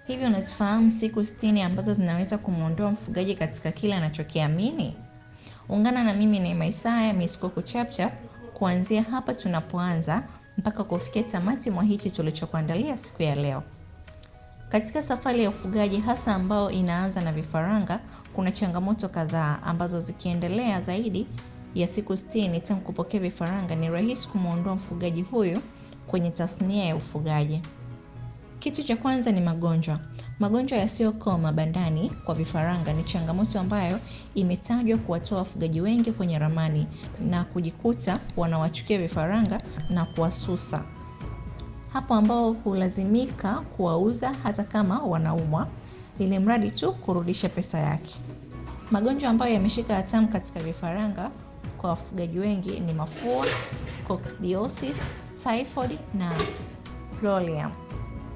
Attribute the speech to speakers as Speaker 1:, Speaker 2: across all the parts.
Speaker 1: Hivi unazifahamu siku 60 ambazo zinaweza kumuondoa mfugaji katika kile anachokiamini? Ungana na mimi Neema Isaya Miss Kuku Chapchap kuanzia hapa tunapoanza mpaka kufikia tamati mwa hichi tulichokuandalia siku ya leo. Katika safari ya ufugaji hasa ambao inaanza na vifaranga, kuna changamoto kadhaa ambazo zikiendelea zaidi ya siku 60 tangu kupokea vifaranga, ni rahisi kumuondoa mfugaji huyu kwenye tasnia ya ufugaji. Kitu cha kwanza ni magonjwa. Magonjwa yasiyokoma bandani kwa vifaranga ni changamoto ambayo imetajwa kuwatoa wafugaji wengi kwenye ramani na kujikuta wanawachukia vifaranga na kuwasusa. Hapo ambao hulazimika kuwauza hata kama wanaumwa, ili mradi tu kurudisha pesa yake. Magonjwa ambayo yameshika hatamu katika vifaranga kwa wafugaji wengi ni mafua, coccidiosis, typhoid na Proleum.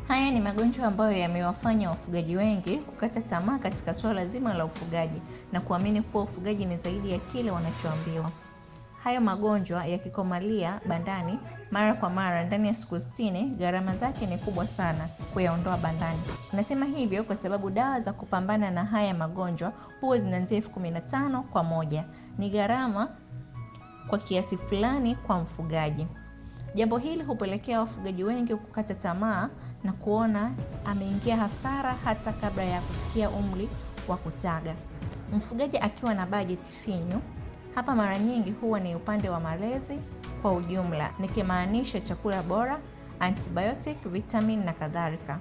Speaker 1: Haya ni magonjwa ambayo yamewafanya wafugaji wengi kukata tamaa katika swala zima la ufugaji na kuamini kuwa ufugaji ni zaidi ya kile wanachoambiwa. Hayo magonjwa yakikomalia bandani mara kwa mara ndani ya siku 60, gharama zake ni kubwa sana kuyaondoa bandani. Nasema hivyo kwa sababu dawa za kupambana na haya magonjwa huwa zinaanzia 15,000 kwa moja. Ni gharama kwa kiasi fulani kwa mfugaji. Jambo hili hupelekea wafugaji wengi kukata tamaa na kuona ameingia hasara hata kabla ya kufikia umri wa kutaga. Mfugaji akiwa na bajeti finyu, hapa mara nyingi huwa ni upande wa malezi kwa ujumla, nikimaanisha chakula bora, antibiotic, vitamin na kadhalika.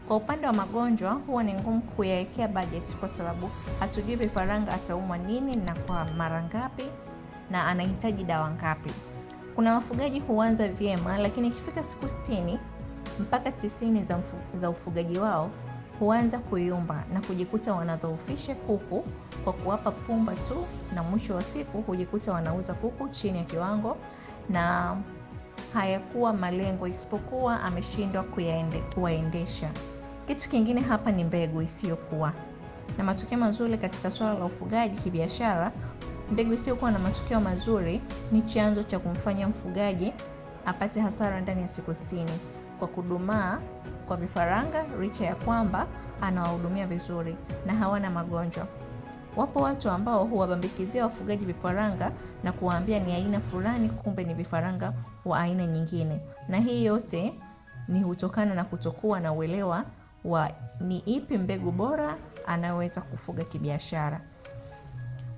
Speaker 1: Kwa upande wa magonjwa huwa ni ngumu kuyawekea bajeti kwa sababu hatujui vifaranga ataumwa nini na kwa mara ngapi na anahitaji dawa ngapi. Kuna wafugaji huanza vyema, lakini ikifika siku 60 mpaka 90 za ufugaji wao huanza kuyumba na kujikuta wanadhoofisha kuku kwa kuwapa pumba tu, na mwisho wa siku hujikuta wanauza kuku chini ya kiwango na hayakuwa malengo isipokuwa ameshindwa kuwaendesha. Kitu kingine hapa ni mbegu isiyokuwa na matokeo mazuri katika swala la ufugaji kibiashara. Mbegu isiyokuwa na matokeo mazuri ni chanzo cha kumfanya mfugaji apate hasara ndani ya siku 60 kwa kudumaa kwa vifaranga, licha ya kwamba anawahudumia vizuri na hawana magonjwa. Wapo watu ambao huwabambikizia wafugaji vifaranga na kuwaambia ni aina fulani, kumbe ni vifaranga wa aina nyingine, na hii yote ni hutokana na kutokuwa na uelewa wa ni ipi mbegu bora anaweza kufuga kibiashara.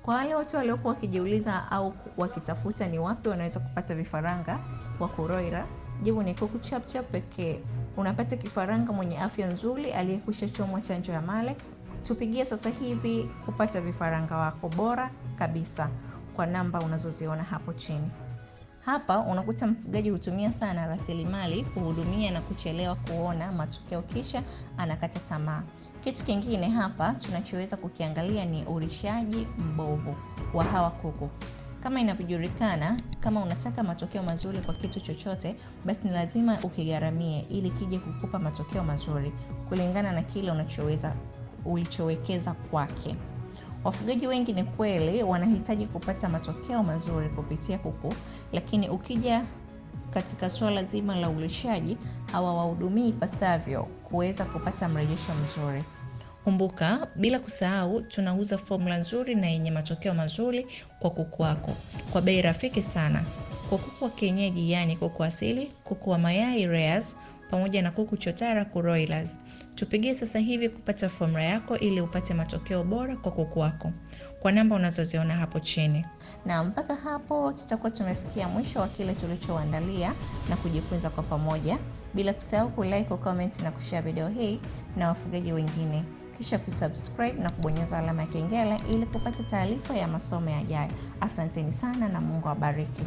Speaker 1: Kwa wale watu waliokuwa wakijiuliza au wakitafuta ni wapi wanaweza kupata vifaranga wa kuroira, jibu ni Kuku Chapchap pekee. Unapata kifaranga mwenye afya nzuri aliyekwisha chomwa chanjo ya Malex. Tupigie sasa hivi kupata vifaranga wako bora kabisa kwa namba unazoziona hapo chini. Hapa unakuta mfugaji hutumia sana rasilimali kuhudumia na kuchelewa kuona matokeo, kisha anakata tamaa. Kitu kingine hapa tunachoweza kukiangalia ni ulishaji mbovu wa hawa kuku. Kama inavyojulikana, kama unataka matokeo mazuri kwa kitu chochote, basi ni lazima ukigharamie ili kije kukupa matokeo mazuri kulingana na kile ulichowekeza kwake. Wafugaji wengi ni kweli wanahitaji kupata matokeo mazuri kupitia kuku, lakini ukija katika swala zima la ulishaji hawawahudumii ipasavyo kuweza kupata mrejesho mzuri. Kumbuka, bila kusahau tunauza formula nzuri na yenye matokeo mazuri kwa kuku wako kwa bei rafiki sana. Kwa kuku wa kienyeji, yani kuku asili, kuku wa mayai layers, pamoja na kuku chotara broilers. Tupigie sasa hivi kupata formula yako ili upate matokeo bora kwa kuku wako kwa namba unazoziona hapo chini. Na mpaka hapo tutakuwa tumefikia mwisho wa kile tulichoandalia na kujifunza kwa pamoja, bila kusahau kulike, comment na kushare video hii na wafugaji wengine, kisha kusubscribe na kubonyeza alama ya kengele ili kupata taarifa ya masomo yajayo. Asanteni sana na Mungu awabariki.